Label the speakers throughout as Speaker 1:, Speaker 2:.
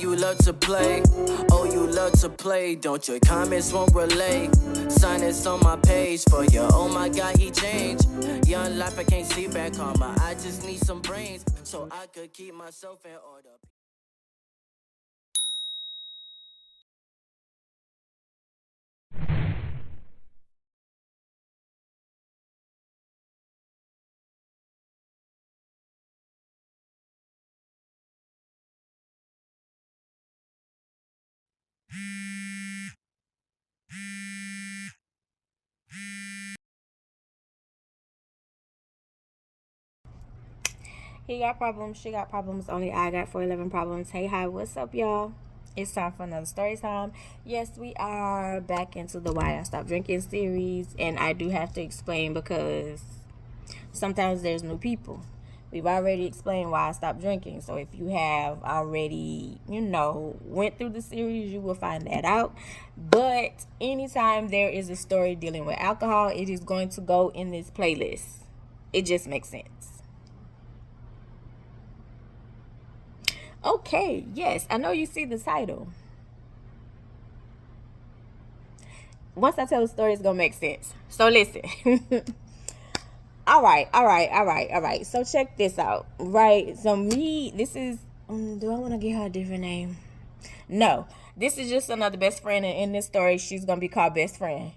Speaker 1: you love to play. Oh, you love to play. Don't your comments won't relay. Sign this on my page for you. Oh my God, he changed. Young life, I can't see back karma. I just need some brains so I could keep myself in order.
Speaker 2: He got problems, she got problems, only I got 411 problems. Hey, hi, what's up, y'all? It's time for another story time. Yes, we are back into the Why I Stopped Drinking series, and I do have to explain because sometimes there's new people. We've already explained why I stopped drinking, so if you have already, went through the series, you will find that out. But anytime there is a story dealing with alcohol, it is going to go in this playlist. It just makes sense. Okay, yes, I know you see the title. Once I tell the story, it's gonna make sense. So listen. All right. So check this out. Right. So this is. Do I want to give her a different name? No. This is just another best friend, and in this story, she's gonna be called best friend.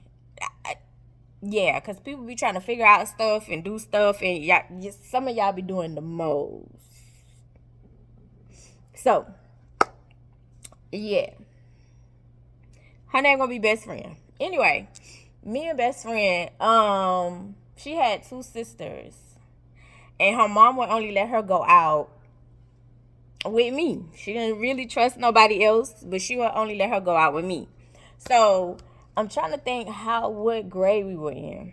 Speaker 2: Yeah, because people be trying to figure out stuff and do stuff, and some of y'all be doing the most. So, yeah. Her name gonna be best friend. Anyway, me and best friend, she had 2 sisters. And her mom would only let her go out with me. She didn't really trust nobody else, but she would only let her go out with me. So, I'm trying to think what grade we were in.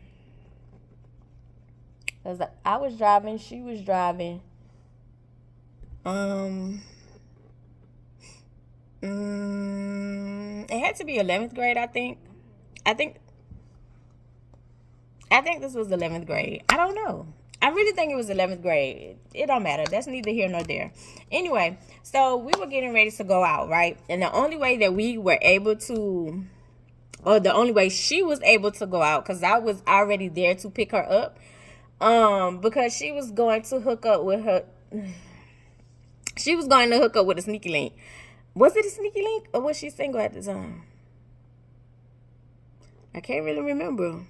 Speaker 2: Because I was driving, she was driving. It had to be 11th grade, I think. I think this was 11th grade. I don't know. I really think it was 11th grade. It don't matter. That's neither here nor there. Anyway, so we were getting ready to go out, right? And the only way that we were able to, or the only way she was able to go out, because I was already there to pick her up, because she was going to hook up with her. She was going to hook up with a sneaky link. Was it a sneaky link, or was she single at the time? I can't really remember.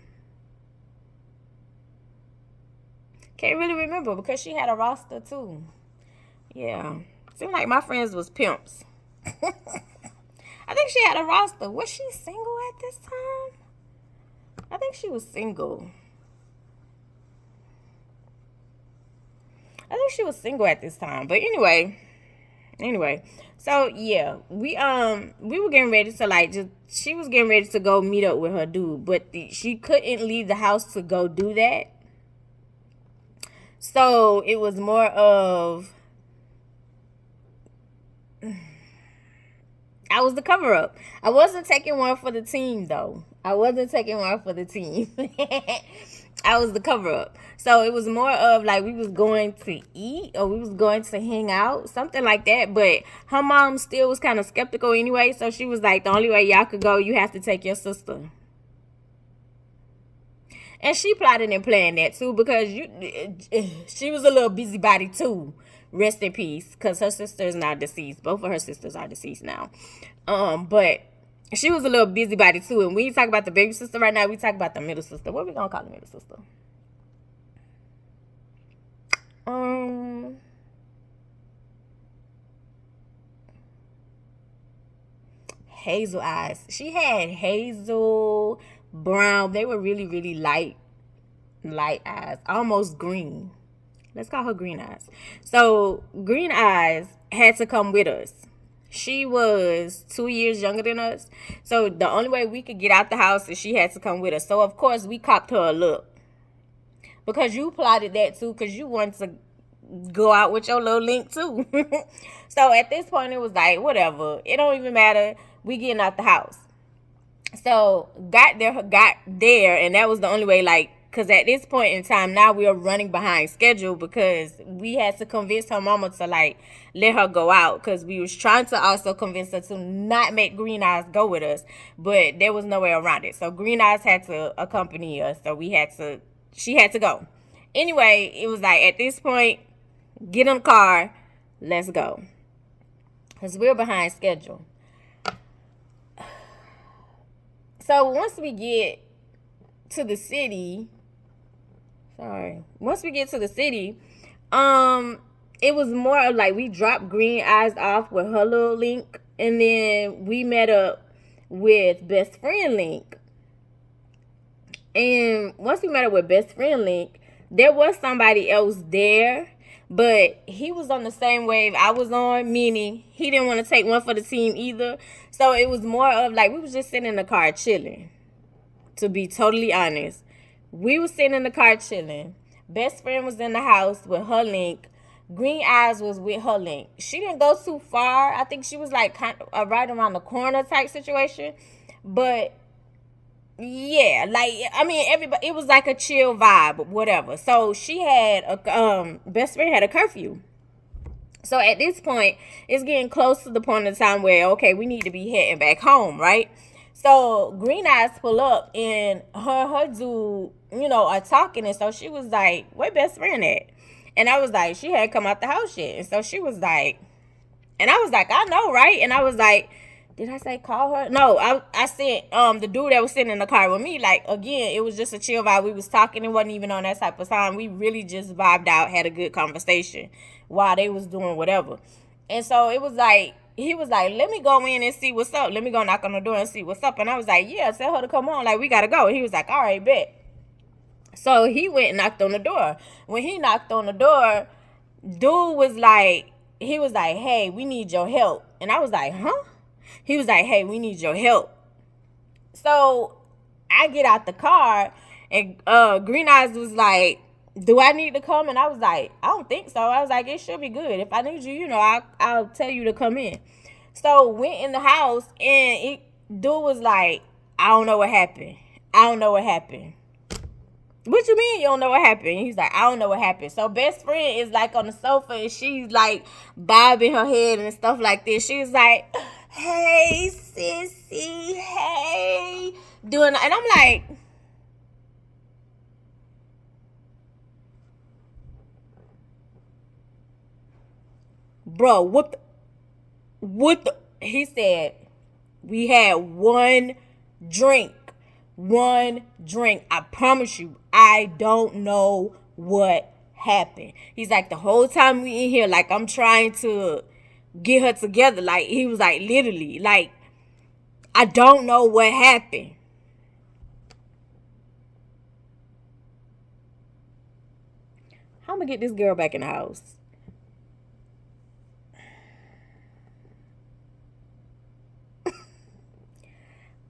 Speaker 2: Can't really remember because she had a roster too. Yeah. Seemed like my friends was pimps. I think she had a roster. Was she single at this time? I think she was single. I think she was single at this time. But anyway. So yeah, we were getting ready to she was getting ready to go meet up with her dude, but she couldn't leave the house to go do that. So it was more of, I was the cover up. I wasn't taking one for the team though. I was the cover up. So it was more of like we was going to eat or we was going to hang out, something like that. But her mom still was kind of skeptical anyway. So she was like, the only way y'all could go, you have to take your sister. And she plotted and planned that too because she was a little busybody too. Rest in peace, because her sister is now deceased. Both of her sisters are deceased now. But she was a little busybody too. And we talk about the baby sister right now. We talk about the middle sister. What are we gonna call the middle sister? Hazel eyes. She had hazel, brown. They were really, really light eyes, almost green. Let's call her green eyes. So green eyes had to come with us. She was 2 years younger than us. So the only way we could get out the house is she had to come with us. So of course we copped her a look. Because you plotted that too, because you wanted to go out with your little link too. So at this point it was like, whatever. It don't even matter. We getting out the house. So got there, and that was the only way, like, because at this point in time, now we are running behind schedule because we had to convince her mama to like let her go out, because we was trying to also convince her to not make Green Eyes go with us, but there was no way around it. So Green Eyes had to accompany us, so she had to go. Anyway, it was like, at this point, get in the car, let's go, because we're behind schedule. So once we get to the city, it was more of like, we dropped Green Eyes off with her little Link, and then we met up with Best Friend Link. And once we met up with Best Friend Link, there was somebody else there, but he was on the same wave I was on, meaning he didn't want to take one for the team either. So it was more of like, we was just sitting in the car chilling, to be totally honest. We was sitting in the car chilling. Best Friend was in the house with her Link. Green Eyes was with her Link. She didn't go too far. I think she was like kind of right around the corner type situation. But yeah, like, I mean, everybody, it was like a chill vibe, whatever. So she had Best Friend had a curfew. So at this point, it's getting close to the point of time where, okay, we need to be heading back home, right? So Green Eyes pull up, and her dude, are talking, and so she was like, where Best Friend at? And I was like, she hadn't come out the house yet. And so she was like, and I was like, I know, right? And I was like, did I say call her? No, I sent the dude that was sitting in the car with me, like, again, it was just a chill vibe. We was talking. It wasn't even on that type of time. We really just vibed out, had a good conversation while they was doing whatever. And so it was like, he was like, let me go in and see what's up. Let me go knock on the door and see what's up. And I was like, yeah, tell her to come on. Like, we got to go. And he was like, all right, bet. So he went and knocked on the door. When he knocked on the door, dude was like, hey, we need your help. And I was like, huh? He was like, hey, we need your help. So I get out the car, and Green Eyes was like, do I need to come? And I was like, I don't think so. I was like, it should be good. If I need you, I'll tell you to come in. So went in the house, and dude was like, I don't know what happened. What you mean you don't know what happened? He's like, I don't know what happened. So Best Friend is like on the sofa, and she's like bobbing her head and stuff like this. She's like, hey, sissy, hey. And I'm like, bro, what the? He said, we had one drink. I promise you, I don't know what happened. He's like, the whole time we in here, like, I'm trying to get her together. Like, he was like, literally, like, I don't know what happened. How am I gonna get this girl back in the house?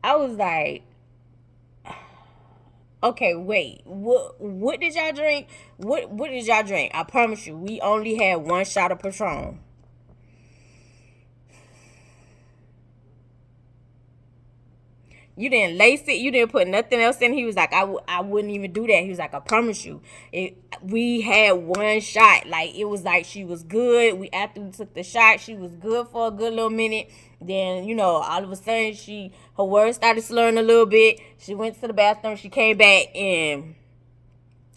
Speaker 2: I was like, okay, wait. What did y'all drink? What did y'all drink? I promise you, we only had one shot of Patron. You didn't lace it. You didn't put nothing else in. He was like, I wouldn't even do that. He was like, I promise you. We had one shot. Like, it was like she was good. After we took the shot, she was good for a good little minute. Then, all of a sudden, her words started slurring a little bit. She went to the bathroom. She came back, and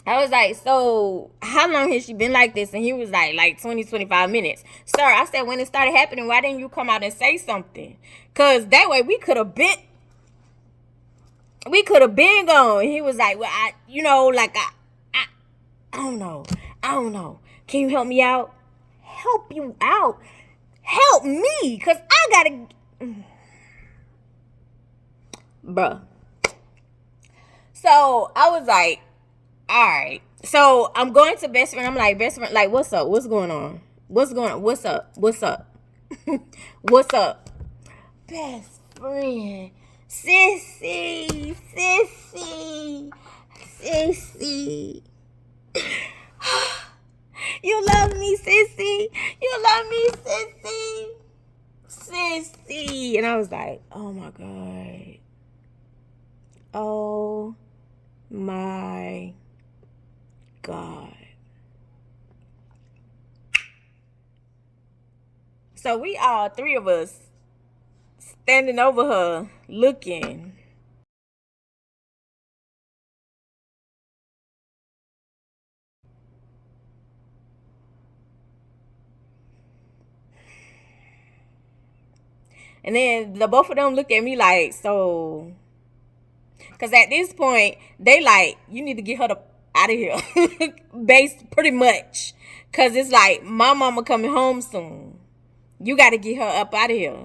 Speaker 2: I was like, so how long has she been like this? And he was like 20, 25 minutes. Sir, I said, when it started happening, why didn't you come out and say something? Because that way we could have been gone. He was like, well, I don't know. Can you help me out? Help you out? Help me, because I gotta... Bruh. So I was like, all right. So I'm going to Best Friend. I'm like, Best Friend, like, what's up? What's going on? What's up? What's up? Best Friend. Sissy. You love me, sissy. Sissy. And I was like, oh my God. My God. So we all three of us standing over her looking. And then the both of them looked at me like, so, because at this point they like, you need to get her out of here. Based pretty much, because it's like my mama coming home soon, you got to get her up out of here.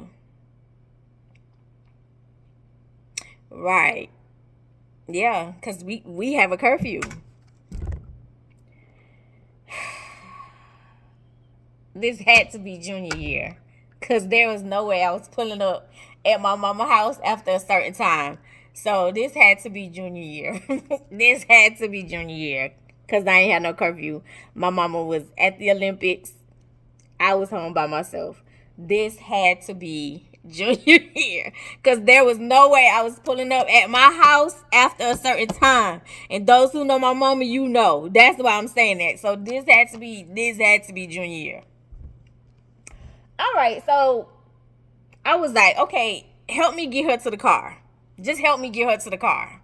Speaker 2: Right. Yeah, because we have a curfew. This had to be junior year, because there was no way I was pulling up at my mama house after a certain time. So this had to be junior year. This had to be junior year, because I ain't had no curfew. My mama was at the Olympics. I was home by myself. This had to be junior year, because there was no way I was pulling up at my house after a certain time. And those who know my mama, you know. That's why I'm saying that. So this had to be junior year. All right, so I was like, okay, help me get her to the car. Just help me get her to the car.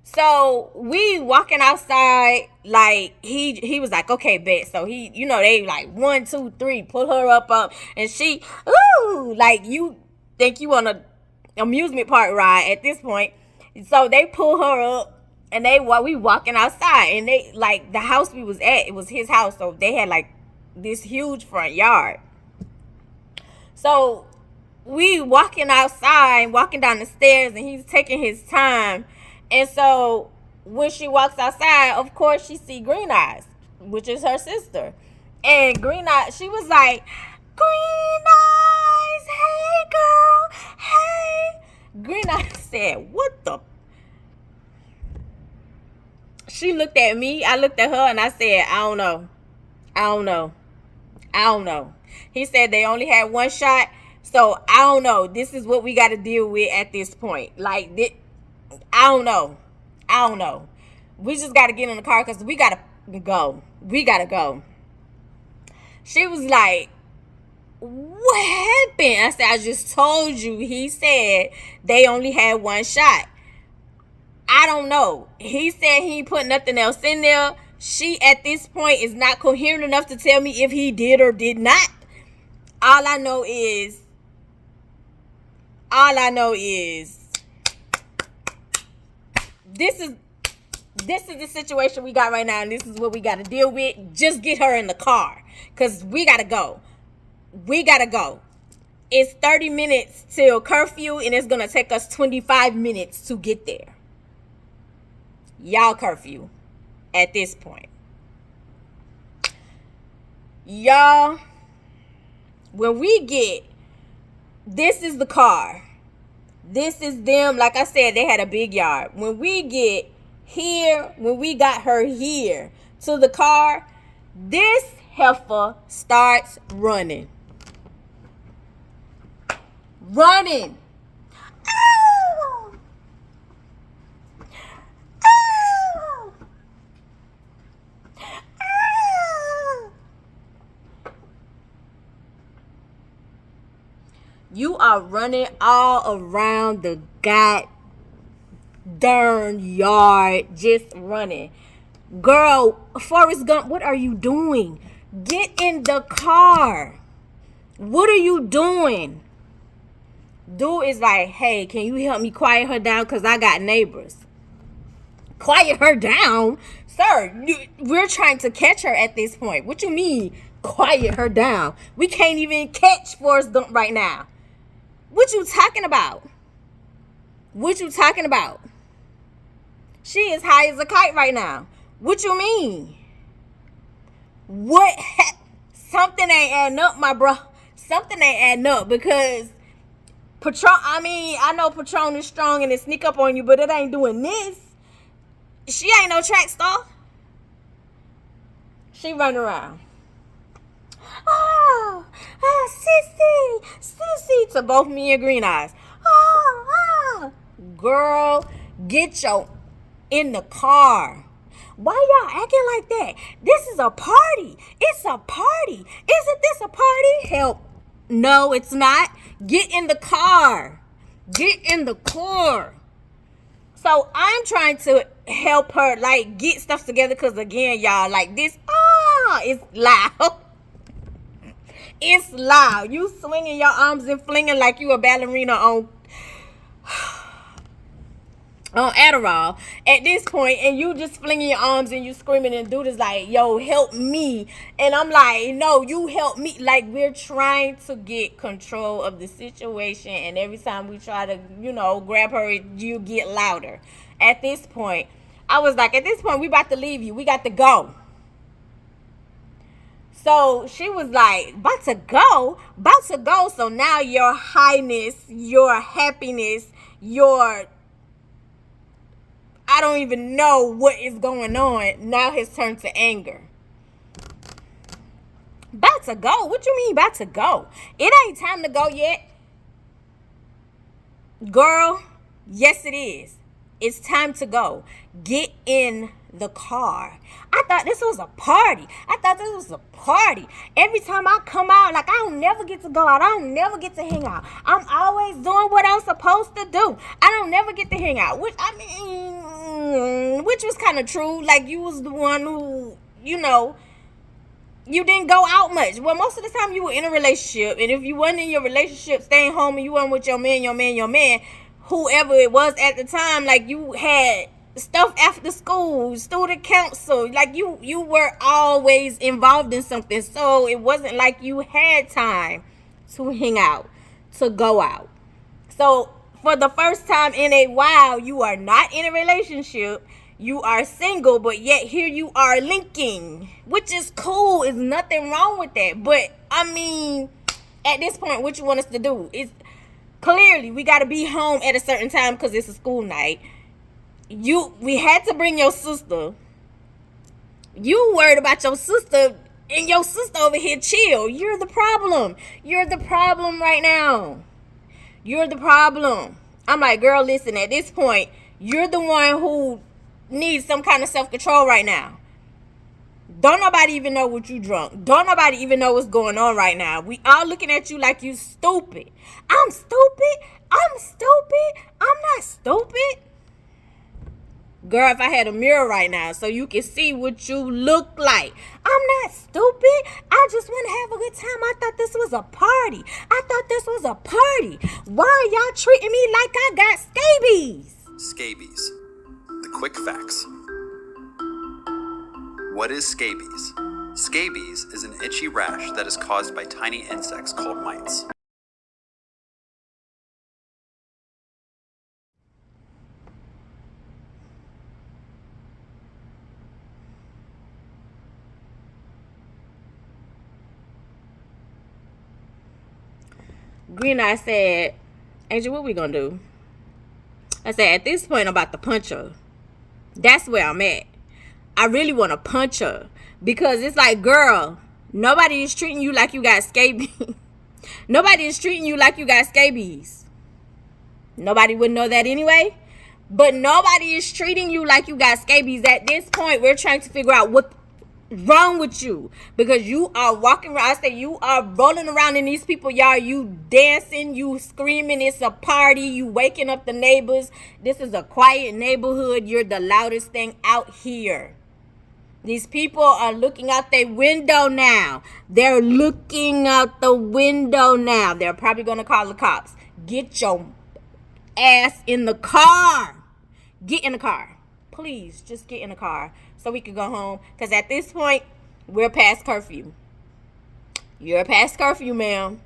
Speaker 2: So we walking outside, like he was like, okay, bet. So he, they like 1, 2, 3, pull her up, and she, ooh, like you think you on a amusement park ride at this point. So they pull her up, and we walking outside, and they like the house we was at, it was his house, so they had like this huge front yard. So we walking outside, walking down the stairs, and he's taking his time. And so when she walks outside, of course she see Green Eyes, which is her sister. And Green Eyes, she was like, Green Eyes, hey girl, hey. Green Eyes said, what the? She looked at me, I looked at her, and I said, I don't know. He said they only had one shot, so I don't know. This is what we got to deal with at this point. Like, I don't know. We just got to get in the car because we got to go. She was like, what happened? I said, I just told you. He said they only had one shot. I don't know. He said he put nothing else in there. She, at this point, is not coherent enough to tell me if he did or did not. All I know is this is the situation we got right now, and this is what we got to deal with. Just get her in the car, because we got to go. It's 30 minutes till curfew, and it's going to take us 25 minutes to get there. Y'all curfew at this point. Y'all, when we get, this is the car. This is them. Like I said, they had a big yard. When we get here, when we got her here to the car, this heifer starts running. Ow! Ow! Ow! You are running all around the darn yard, just running. Girl, Forrest Gump, what are you doing? Get in the car. What are you doing? Dude is like, hey, can you help me quiet her down? Because I got neighbors. Quiet her down? Sir, we're trying to catch her at this point. What you mean, quiet her down? We can't even catch Forrest Gump right now. What you talking about? She is high as a kite right now. What you mean? Something ain't adding up, my bro. Something ain't adding up, because I know Patron is strong and it sneak up on you, but it ain't doing this. She ain't no track star. She run around. Oh, Sissy, to both me and Green Eyes. Oh, girl, get your in the car. Why y'all acting like that? This is a party. It's a party. Isn't this a party? Help. No, it's not. Get in the car. Get in the car. So I'm trying to help her, like, get stuff together. Because, again, y'all, like, this, it's loud. It's loud. You swinging your arms and flinging like you a ballerina on Adderall at this point, and you just flinging your arms and you screaming and dude is like, yo, help me. And I'm like, no, you help me. Like, we're trying to get control of the situation, and every time we try to, grab her, you get louder. At this point, I was like, at this point, we about to leave you. We got to go. So she was like, about to go. So now your highness, your happiness, your, I don't even know what is going on, now has turned to anger. About to go? What you mean about to go? It ain't time to go yet. Girl, yes it is. It's time to go. Get in the car. I thought this was a party. Every time I come out, like, I don't never get to go out. I don't never get to hang out. I'm always doing what I'm supposed to do. I don't never get to hang out. Which was kind of true. Like, you was the one who, you didn't go out much. Well, most of the time you were in a relationship. And if you wasn't in your relationship, staying home, and you weren't with your man, whoever it was at the time, like, you had stuff after school, student council, like you were always involved in something. So it wasn't like you had time to hang out, to go out. So for the first time in a while, you are not in a relationship, you are single, but yet here you are linking, which is cool. There's nothing wrong with that. But I mean, at this point, what you want us to do is, clearly we got to be home at a certain time because it's a school night. We had to bring your sister. You worried about your sister, and your sister over here chill. You're the problem. You're the problem right now. You're the problem. I'm like, girl, listen, at this point, you're the one who needs some kind of self-control right now. Don't nobody even know what you drunk. Don't nobody even know what's going on right now. We all looking at you like you stupid. I'm stupid. I'm not stupid. Girl, if I had a mirror right now so you can see what you look like. I'm not stupid. I just want to have a good time. I thought this was a party. Why are y'all treating me like I got scabies?
Speaker 3: Scabies. The quick facts. What is scabies? Scabies is an itchy rash that is caused by tiny insects called mites.
Speaker 2: Green Eye said, Angel, what we gonna do? I said, at this point, I'm about to punch her. That's where I'm at. I really want to punch her. Because it's like, girl, nobody is treating you like you got scabies. Nobody is treating you like you got scabies. Nobody would know that anyway. But nobody is treating you like you got scabies. At this point, we're trying to figure out what's wrong with you, because you are walking around. I say you are rolling around in these people yard, you dancing, you screaming, it's a party, you waking up the neighbors. This is a quiet neighborhood. You're the loudest thing out here. These people are looking out their window now. They're looking out the window now. They're probably gonna call the cops. Get your ass in the car. Get in the car. Please, just get in the car so we can go home. Because at this point, we're past curfew. You're past curfew, ma'am.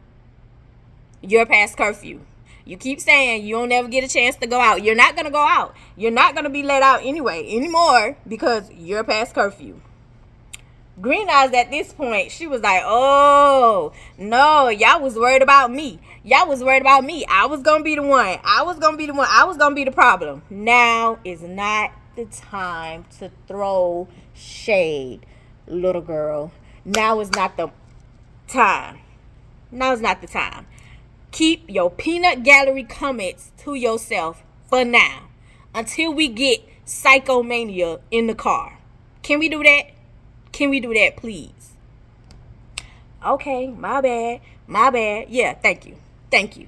Speaker 2: You're past curfew. You keep saying you don't ever get a chance to go out. You're not going to go out. You're not going to be let out anymore because you're past curfew. Green Eyes at this point, she was like, oh, no, y'all was worried about me. I was going to be the one. I was going to be the problem. Now is not the time to throw shade, little girl. Now is not the time. Keep your peanut gallery comments to yourself for now until we get psychomania in the car. Can we do that? Can we do that, please? Okay, my bad. My bad. Yeah, thank you. Thank you.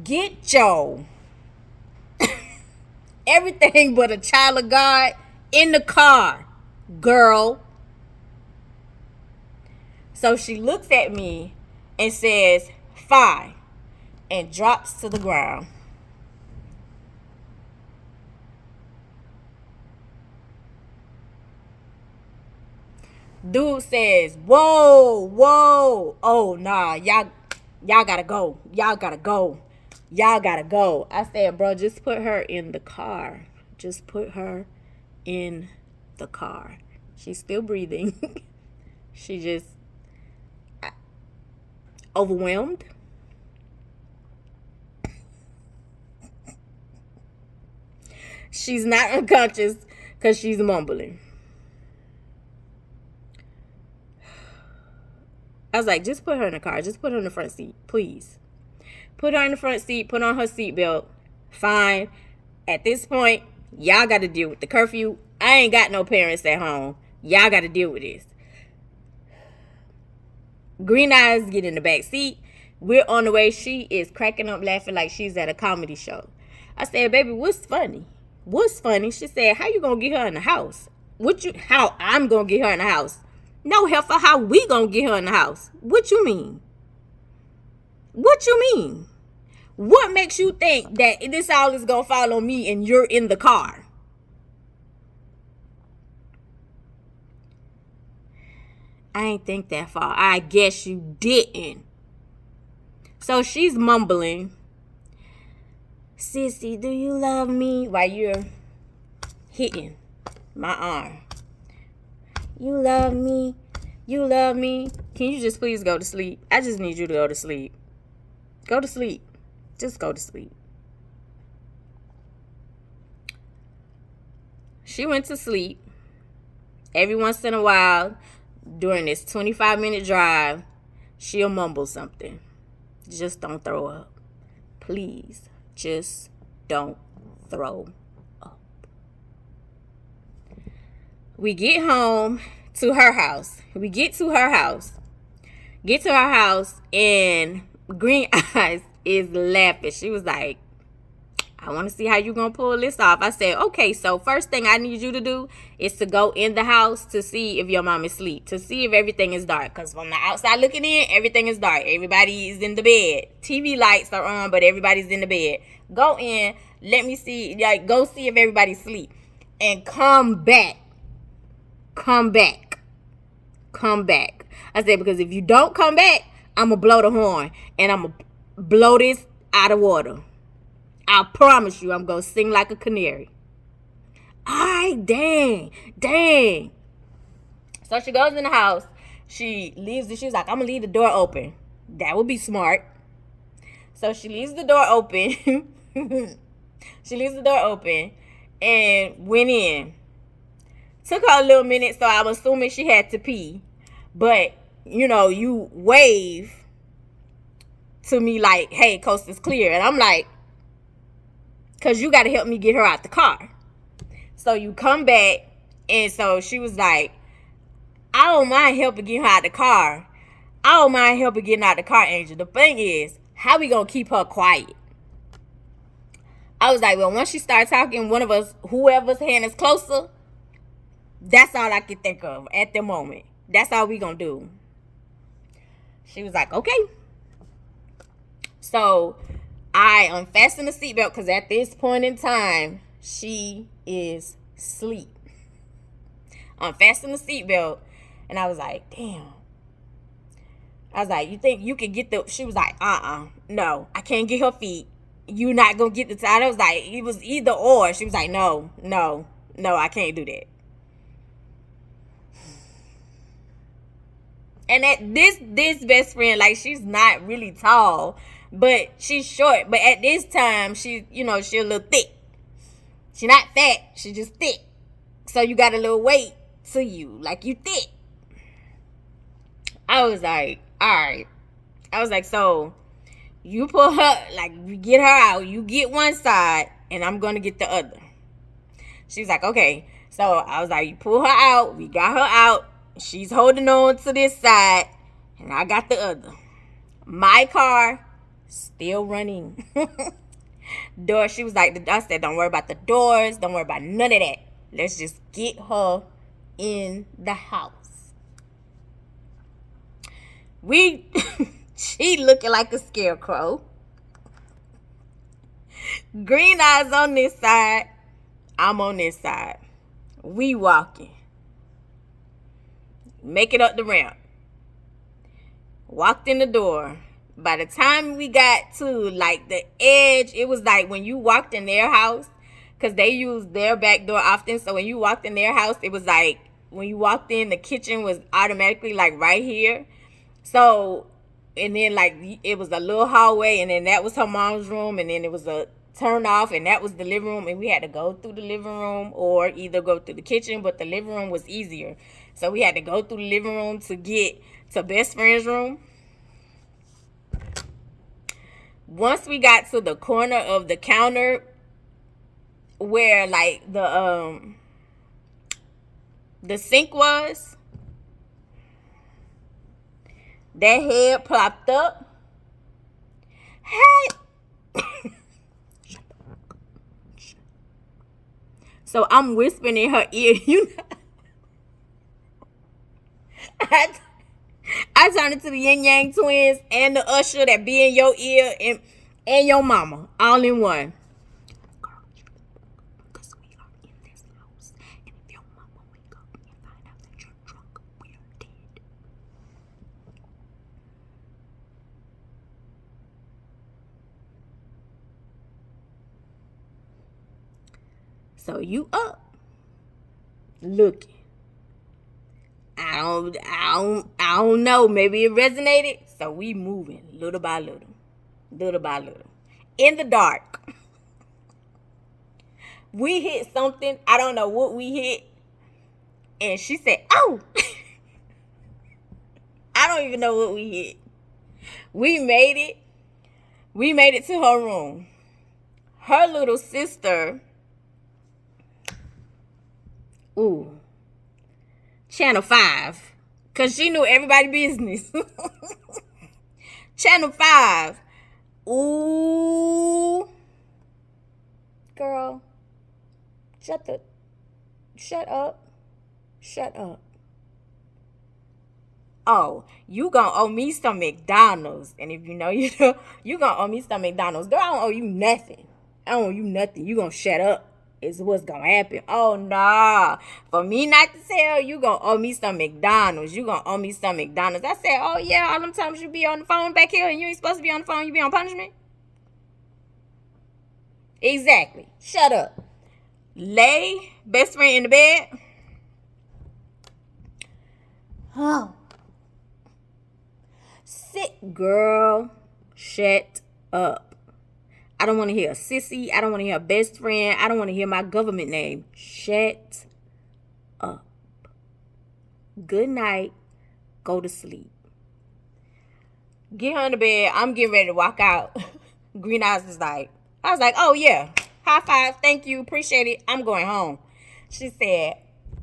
Speaker 2: Get your everything but a child of God in the car, girl. So she looks at me and says, fine, and drops to the ground. Dude says, whoa, whoa. Oh, nah, y'all gotta go. Y'all gotta go. Y'all gotta go. I said, bro, just put her in the car. Just put her in the car. She's still breathing. She just overwhelmed. She's not unconscious because she's mumbling. I was like, just put her in the car. Just put her in the front seat, please. Put her in the front seat. Put on her seatbelt. Fine. At this point, y'all got to deal with the curfew. I ain't got no parents at home. Y'all got to deal with this. Green Eyes get in the back seat. We're on the way. She is cracking up laughing like she's at a comedy show. I said, baby, what's funny? What's funny? She said, how you going to get her in the house? How I'm going to get her in the house? No, heifer, how we gonna get her in the house? What you mean? What you mean? What makes you think that this all is gonna fall on me and you're in the car? I ain't think that far. I guess you didn't. So she's mumbling, sissy, do you love me? While you're hitting my arm. You love me. You love me. Can you just please go to sleep? I just need you to go to sleep. Go to sleep. Just go to sleep. She went to sleep. Every once in a while, during this 25-minute drive, she'll mumble something. Just don't throw up. Please, just don't throw up. We get home to her house. Get to her house, and Green Eyes is laughing. She was like, I want to see how you gonna pull this off. I said, okay, so first thing I need you to do is to go in the house to see if your mom is asleep, to see if everything is dark. Because from the outside looking in, everything is dark. Everybody is in the bed. TV lights are on, but everybody's in the bed. Go in, let me see, like, go see if everybody's asleep. And come back. Come back. I said, because if you don't come back, I'm going to blow the horn. And I'm going to blow this out of water. I promise you, I'm going to sing like a canary. All right, dang. So she goes in the house. She leaves. She's like, I'm going to leave the door open. That would be smart. So she leaves the door open. And went in. Took her a little minute, so I'm assuming she had to pee. But, you know, you wave to me like, hey, coast is clear. And I'm like, because you got to help me get her out the car. So you come back, and so she was like, I don't mind helping get her out the car. Angel. The thing is, how we going to keep her quiet? I was like, well, once she starts talking, one of us, whoever's hand is closer, that's all I could think of at the moment. That's all we going to do. She was like, okay. So I unfastened the seatbelt because at this point in time, she is asleep. Unfastened the seatbelt, and I was like, damn. I was like, you think you can get the... She was like, no, I can't get her feet. You not going to get the time. I was like, it was either or. She was like, no, I can't do that. And at this best friend, like, she's not really tall, but she's short. But at this time, she, you know, she a little thick. She not fat, she just thick. So you got a little weight to you, like you thick. I was like, all right. I was like, so you pull her, like, you get her out, you get one side, and I'm going to get the other. She was like, okay. So I was like, you pull her out. We got her out. She's holding on to this side, and I got the other. My car still running. Door. She was like, I said, don't worry about the doors. Don't worry about none of that. Let's just get her in the house. She looking like a scarecrow. Green eyes on this side. I'm on this side. We walking. Make it up the ramp. Walked in the door. By the time we got to like the edge, it was like when you walked in their house, because they use their back door often. So when you walked in their house, it was like when you walked in, the kitchen was automatically like right here. So, and then like it was a little hallway, and then that was her mom's room, and then it was a turn off, and that was the living room, and we had to go through the living room or either go through the kitchen, but the living room was easier. So we had to go through the living room to get to best friend's room. Once we got to the corner of the counter where like the sink was, that head popped up. Hey. So I'm whispering in her ear, you know. I turned into the Yin Yang twins and the usher that be in your ear and your mama all in one. Because we are in this house, and if your mama wake up and find out that you're drunk, we are dead. So you up, looking. I don't know. Maybe it resonated. So we moving little by little, little by little, in the dark. We hit something. I don't know what we hit, and she said, "Oh." I don't even know what we hit. We made it. We made it to her room. Her little sister. Ooh. Channel 5. Because she knew everybody's business. Channel 5. Ooh. Girl. Shut up. Shut up. Oh, you gonna owe me some McDonald's. And if you know, you gonna owe me some McDonald's. Girl, I don't owe you nothing. I don't owe you nothing. You gonna shut up. Is what's gonna happen. Oh nah. For me not to tell, you gonna owe me some McDonald's. You gonna owe me some McDonald's. I said, oh yeah, all them times you be on the phone back here and you ain't supposed to be on the phone, you be on punishment. Exactly. Shut up. Lay best friend in the bed. Oh. Sit, girl. Shut up. I don't want to hear a sissy. I don't want to hear a best friend. I don't want to hear my government name. Shut up. Good night. Go to sleep. Get her in the bed. I'm getting ready to walk out. Green eyes is like, I was like, oh yeah. High five. Thank you. Appreciate it. I'm going home. She said,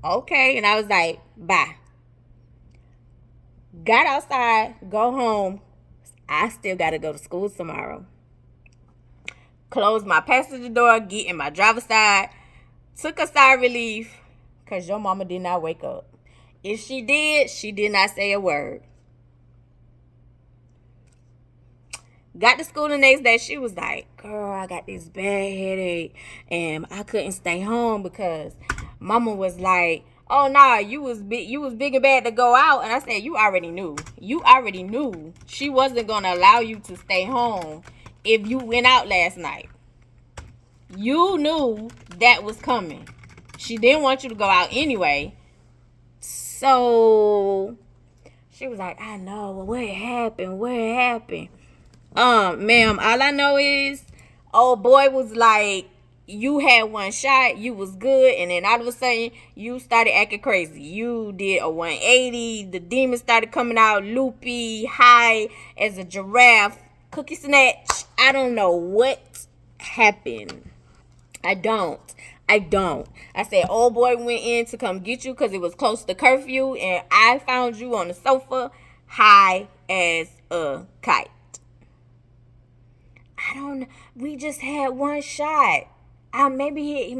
Speaker 2: okay. And I was like, bye. Got outside. Go home. I still got to go to school tomorrow. Closed my passenger door, get in my driver's side, took a sigh of relief, because your mama did not wake up. If she did not say a word. Got to school the next day, she was like, girl, I got this bad headache, and I couldn't stay home because mama was like, oh, nah, you was big and bad to go out. And I said, you already knew. You already knew she wasn't going to allow you to stay home if you went out last night. You knew that was coming. She didn't want you to go out anyway. So she was like, I know. What happened? Ma'am, all I know is old boy was like, you had one shot, you was good, and then all of a sudden you started acting crazy. You did a 180, the demons started coming out loopy, high as a giraffe, cookie snatch. I don't know what happened. I don't. I don't. I said, old boy went in to come get you because it was close to curfew, and I found you on the sofa high as a kite. I don't know. We just had one shot. Maybe he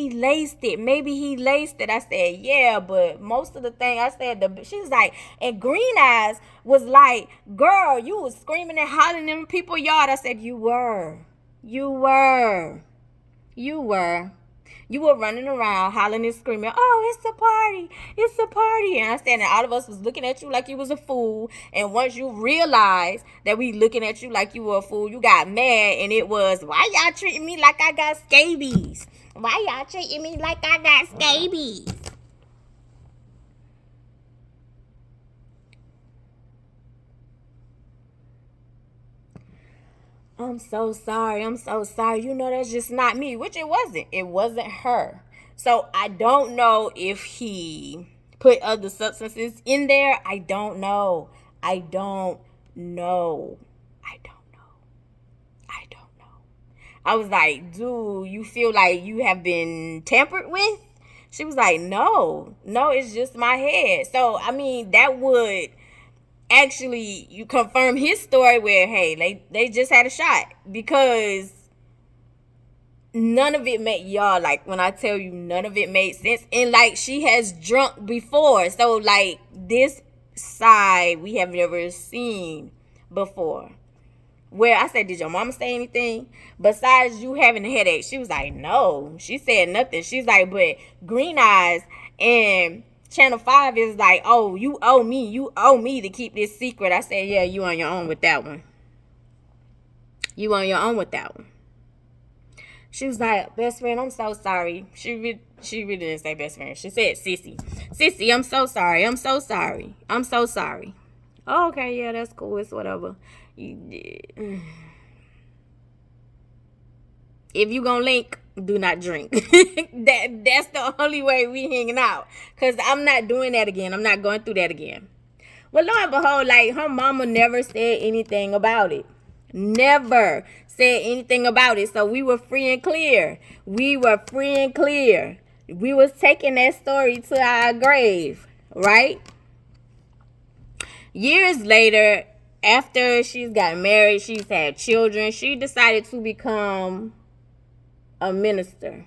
Speaker 2: laced it. Maybe he laced it. I said, yeah, but most of the thing I said, she was like, and Green Eyes was like, girl, you was screaming and hollering in people's yard. I said, you were. You were running around hollering and screaming, oh, it's a party. It's a party. And I said, and all of us was looking at you like you was a fool. And once you realized that we looking at you like you were a fool, you got mad. And it was, why y'all treating me like I got scabies? Why y'all treating me like I got scabies? I'm so sorry. You know, that's just not me, which it wasn't. It wasn't her. So I don't know if he put other substances in there. I don't know. I was like, dude, you feel like you have been tampered with? She was like, no, it's just my head. So, I mean, that would actually, you confirm his story where, hey, they just had a shot, because none of it made, y'all, like, when I tell you none of it made sense. And like, she has drunk before, so like, this side we have never seen before. Where I said, did your mama say anything besides you having a headache? She was like, no. She said nothing. She's like, but Green Eyes and Channel 5 is like, oh, you owe me to keep this secret. I said, yeah, you on your own with that one. She was like, best friend, I'm so sorry. She really didn't say best friend. She said, Sissy, I'm so sorry. Oh, okay, yeah, that's cool. It's whatever. If you gonna link, do not drink. That's the only way we hanging out. Because I'm not doing that again. I'm not going through that again. Well, lo and behold, like, her mama never said anything about it. So we were free and clear. We was taking that story to our grave, right? Years later, after she's got married, she's had children, she decided to become a minister.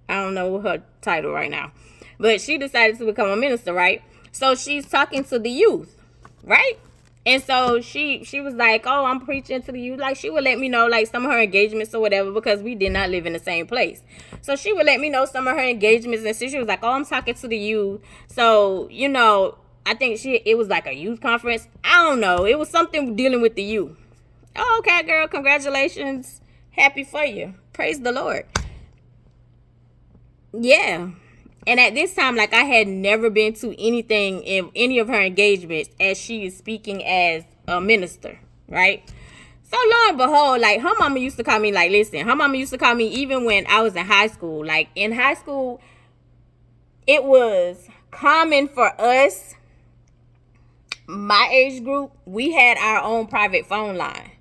Speaker 2: I don't know her title right now, but she decided to become a minister, right? So she's talking to the youth, right? And so she was like, oh, I'm preaching to the youth. Like, she would let me know, like, some of her engagements or whatever, because we did not live in the same place. So she would let me know some of her engagements, and so she was like, oh, I'm talking to the youth. So, you know, I think it was like a youth conference. I don't know. It was something dealing with the youth. Oh, okay, girl. Congratulations. Happy for you. Praise the Lord. Yeah. And at this time, like, I had never been to anything in any of her engagements as she is speaking as a minister, right? So lo and behold, like, her mama used to call me, like, listen, her mama used to call me even when I was in high school. Like, in high school, it was common for us, my age group, we had our own private phone line.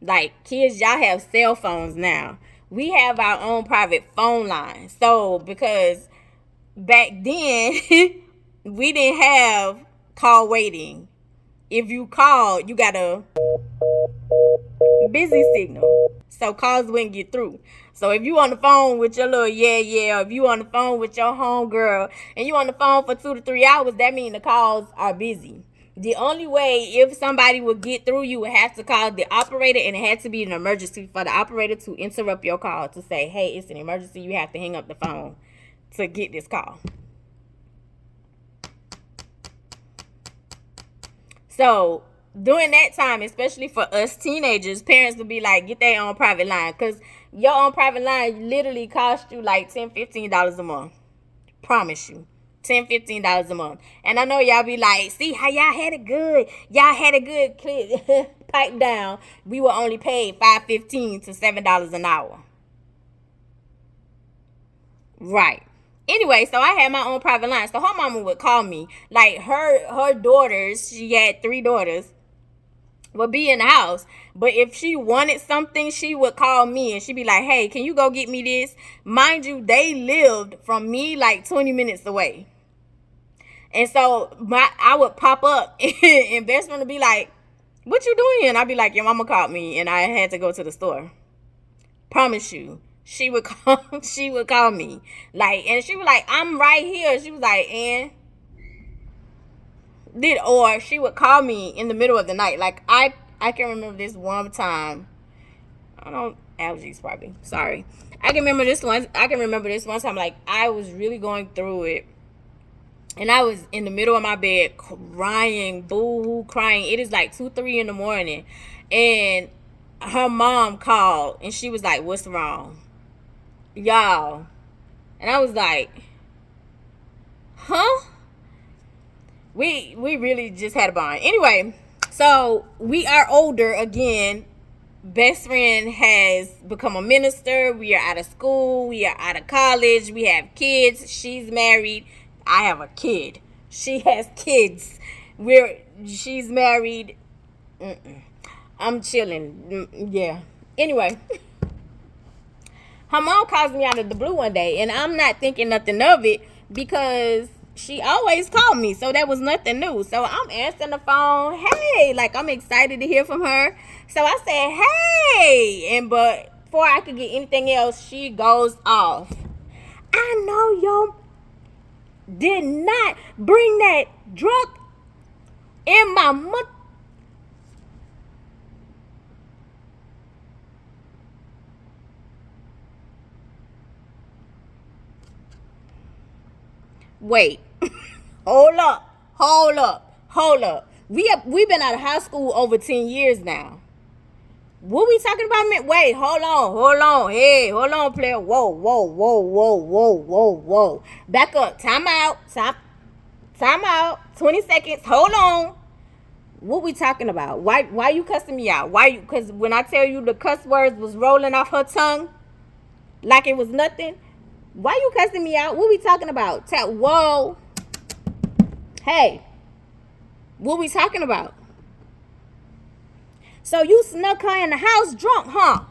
Speaker 2: Like, kids, y'all have cell phones now. We have our own private phone line. So, because back then, we didn't have call waiting. If you called, you got a busy signal. So, calls wouldn't get through. So, if you on the phone with your little or if you on the phone with your homegirl, and you on the phone for 2 to 3 hours, that means the calls are busy. The only way if somebody would get through, you would have to call the operator, and it had to be an emergency for the operator to interrupt your call to say, hey, it's an emergency. You have to hang up the phone to get this call. So during that time, especially for us teenagers, parents would be like, get their own private line, because your own private line literally cost you like $10, $15 a month. Promise you. $10, $15 a month. And I know y'all be like, see how y'all had it good. Y'all had a good clip. Pipe down. We were only paid $5.15 to $7 an hour. Right. Anyway, so I had my own private line. So her mama would call me. Like, her daughters, she had 3 daughters, would be in the house. But if she wanted something, she would call me and she'd be like, hey, can you go get me this? Mind you, they lived from me like 20 minutes away. And so I would pop up and best friend would be like, what you doing? I'd be like, your mama called me and I had to go to the store. Promise you. She would call me. Like, and she was like, I'm right here. She was like, and or she would call me in the middle of the night. Like, I can remember this one time. I don't allergies probably. Sorry. I can remember this one time, like I was really going through it. And I was in the middle of my bed crying, boo-hoo, crying. It is like 2, 3 in the morning. And her mom called and she was like, what's wrong? Y'all. And I was like, huh? We really just had a bond. Anyway, so we are older again. Best friend has become a minister. We are out of school. We are out of college. We have kids. She's married. I have a kid. She has kids. She's married. I'm chilling. Yeah. Anyway, her mom calls me out of the blue one day, and I'm not thinking nothing of it because she always called me, so that was nothing new. So I'm answering the phone. Hey, like I'm excited to hear from her. So I said, hey, but before I could get anything else, she goes off. I know yo did not bring that drunk in my month. Wait. Hold up. We've been out of high school over 10 years now. What we talking about? Wait, hold on. Hey, hold on, player. Whoa. Back up. Time out. 20 seconds. Hold on. What we talking about? Why you cussing me out? Because when I tell you the cuss words was rolling off her tongue like it was nothing, why you cussing me out? What we talking about? Whoa. Hey. What we talking about? So you snuck her in the house drunk, huh?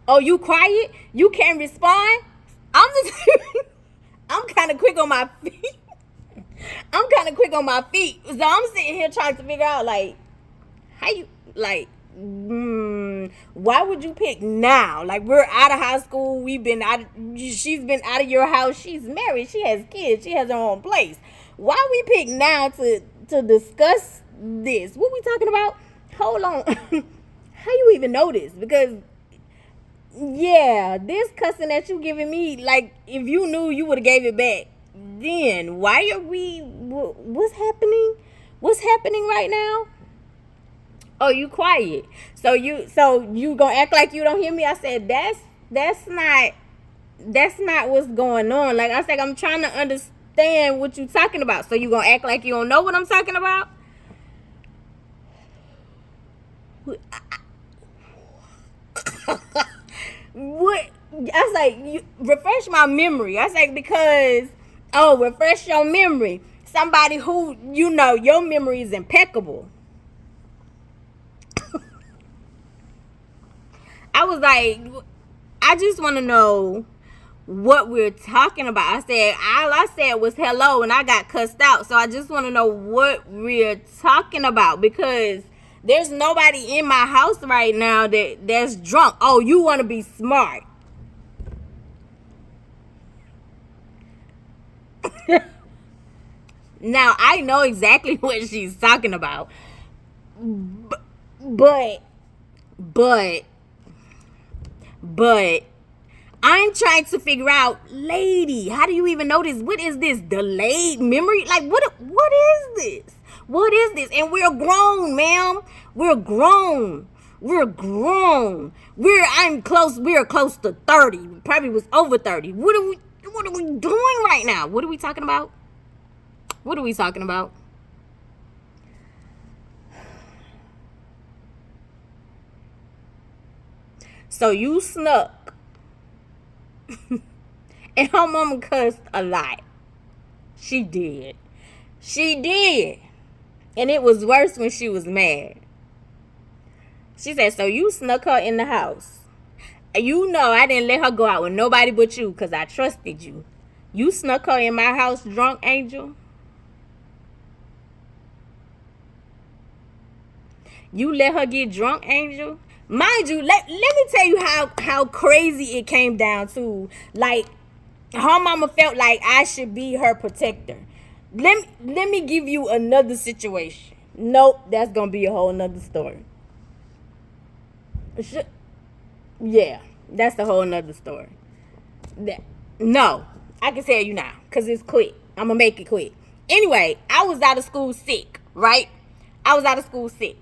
Speaker 2: Oh, you quiet? You can't respond? I'm kind of quick on my feet. So I'm sitting here trying to figure out, like, how you, like, why would you pick now? Like, we're out of high school. She's been out of your house. She's married. She has kids. She has her own place. Why we pick now to discuss this? What we talking about? Hold on. How you even know this? Because, yeah, this cussing that you giving me, like, if you knew, you would have gave it back. Then, why are we, what's happening? What's happening right now? Oh, you quiet. So you gonna act like you don't hear me? I said, that's not what's going on. Like I said, I'm trying to understand what you talking about. So you gonna act like you don't know what I'm talking about? What? I was like, refresh my memory. I was like, because, refresh your memory. Somebody who, your memory is impeccable. I was like, I just want to know what we're talking about. I said, all I said was hello and I got cussed out. So I just want to know what we're talking about because there's nobody in my house right now that's drunk. Oh, you want to be smart. Now, I know exactly what she's talking about. But I'm trying to figure out, lady, how do you even know this? What is this? Delayed memory? Like, what is this? What is this? And we're grown, ma'am. We're grown. We're close to 30. We probably was over 30. What are we doing right now? What are we talking about? So you snuck. And her mama cussed a lot. She did. She did. And it was worse when she was mad. She said, so you snuck her in the house. You know I didn't let her go out with nobody but you because I trusted you. You snuck her in my house drunk, Angel. You let her get drunk, Angel. Mind you, let me tell you how crazy it came down to. Like, her mama felt like I should be her protector. Let me give you another situation. Nope, that's going to be a whole nother story. Yeah, that's a whole nother story. No, I can tell you now because it's quick. I'm going to make it quick. Anyway, I was out of school sick, right? I was out of school sick.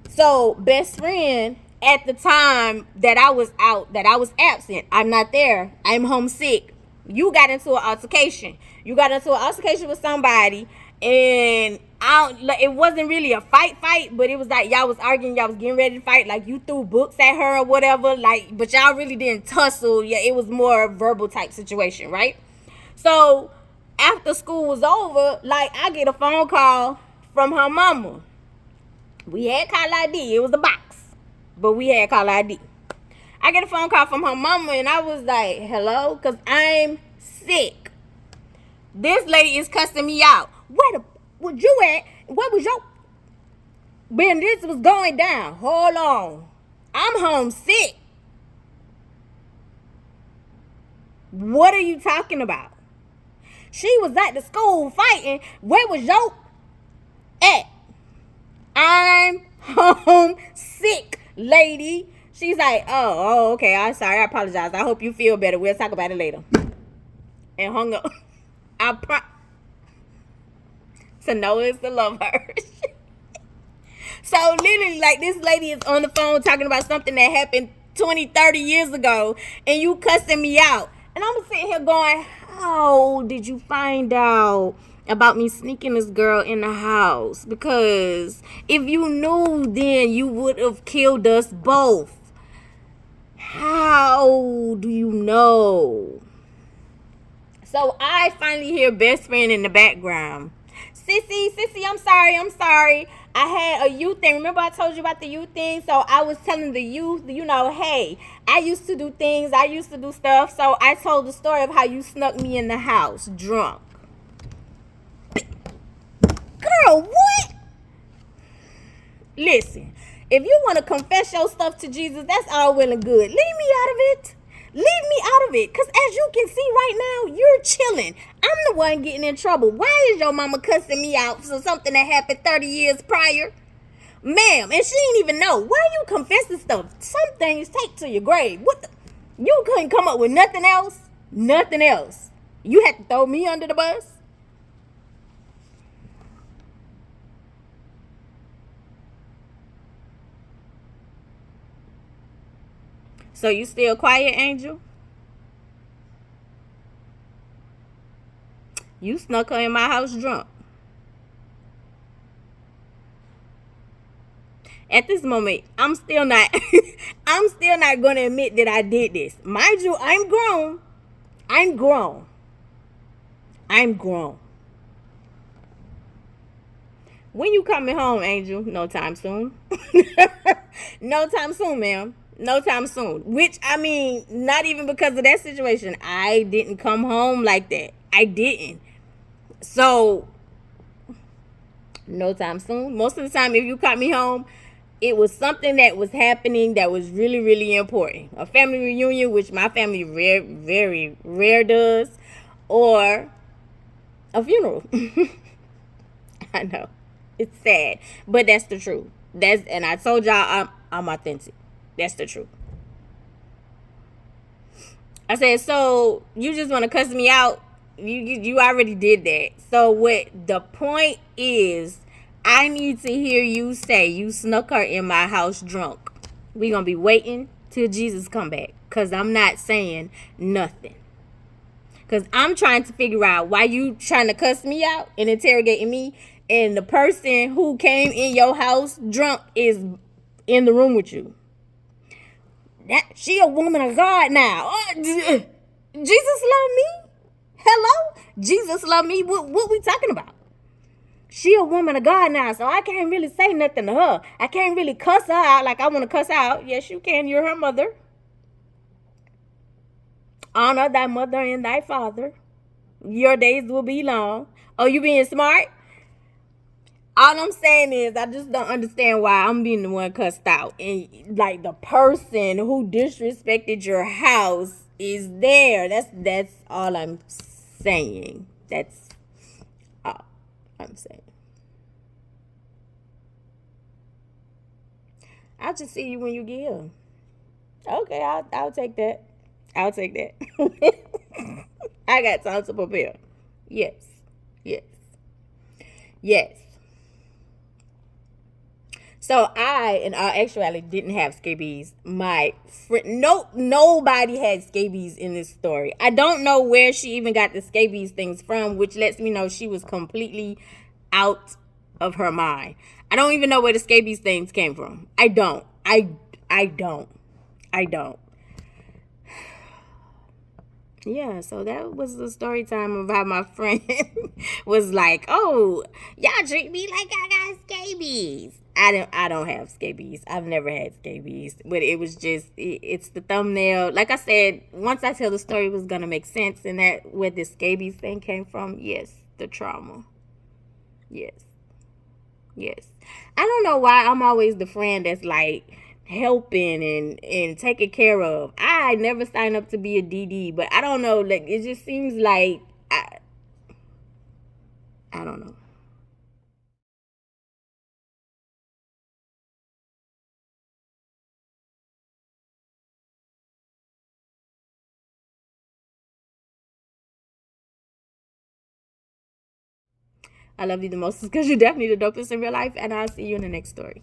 Speaker 2: So, best friend, at the time that I was out, that I was absent, I'm not there, I'm homesick. You got into an altercation. You got into an altercation with somebody, and it wasn't really a fight, but it was like y'all was arguing, y'all was getting ready to fight, like you threw books at her or whatever, like, but y'all really didn't tussle. Yeah, it was more a verbal type situation, right? So, after school was over, like, I get a phone call from her mama. We had call ID. It was a box, but we had call ID. I get a phone call from her mama, and I was like, hello? Because I'm sick. This lady is cussing me out. Where was you at? Where was your... When this was going down, hold on. I'm homesick. What are you talking about? She was at the school fighting. Where was your... at? I'm homesick, lady. She's like, oh, okay. I'm sorry. I apologize. I hope you feel better. We'll talk about it later. And hung up. To know is to love her. So literally, like, this lady is on the phone talking about something that happened 20, 30 years ago, and you cussing me out. And I'm sitting here going, how did you find out about me sneaking this girl in the house? Because if you knew, then you would have killed us both. How do you know? So I finally hear best friend in the background. Sissy, I'm sorry. I had a youth thing. Remember I told you about the youth thing? So I was telling the youth, hey, I used to do things. I used to do stuff. So I told the story of how you snuck me in the house drunk. Girl, what? Listen, if you want to confess your stuff to Jesus, that's all well and good. Leave me out of it. Because as you can see right now, you're chilling. I'm the one getting in trouble. Why is your mama cussing me out for something that happened 30 years prior? Ma'am, and she didn't even know. Why you confessing stuff? Some things take to your grave. You couldn't come up with nothing else? Nothing else. You had to throw me under the bus? So you still quiet, Angel? You snuck her in my house drunk. At this moment, I'm still not going to admit that I did this. Mind you, I'm grown. When you coming home, Angel? No time soon. No time soon, ma'am. No time soon. Which, I mean, not even because of that situation. I didn't come home like that. I didn't. So, no time soon. Most of the time, if you caught me home, it was something that was happening that was really, really important. A family reunion, which my family very rare does. Or a funeral. I know. It's sad. But that's the truth. And I told y'all I'm authentic. That's the truth. I said, so you just want to cuss me out? You already did that. So what the point is, I need to hear you say you snuck her in my house drunk. We're going to be waiting till Jesus come back. Because I'm not saying nothing. Because I'm trying to figure out why you trying to cuss me out and interrogating me. And the person who came in your house drunk is in the room with you. She a woman of God now. Jesus love me? Hello? Jesus love me. What we talking about? She a woman of God now, so I can't really say nothing to her. I can't really cuss her out like I want to cuss out. Yes, you can. You're her mother. Honor thy mother and thy father. Your days will be long. Oh, you being smart? All I'm saying is I just don't understand why I'm being the one cussed out. And like the person who disrespected your house is there. That's all I'm saying. That's all I'm saying. I'll just see you when you get here. Okay, I'll take that. I'll take that. I got time to prepare. Yes. Yes. Yes. So I, in all actuality, didn't have scabies. My friend, nobody had scabies in this story. I don't know where she even got the scabies things from, which lets me know she was completely out of her mind. I don't even know where the scabies things came from. I don't. Yeah, so that was the story time of how my friend was like, "Oh, y'all treat me like I got scabies." I don't have scabies. I've never had scabies, but it was just it's the thumbnail. Like I said, once I tell the story, it was gonna make sense, and that where the scabies thing came from. Yes, the trauma. Yes, yes. I don't know why I'm always the friend that's like helping and taking care of. I never signed up to be a DD, but I don't know, like it just seems like I don't know. I love you the most because you're definitely the dopest in real life, and I'll see you in the next story.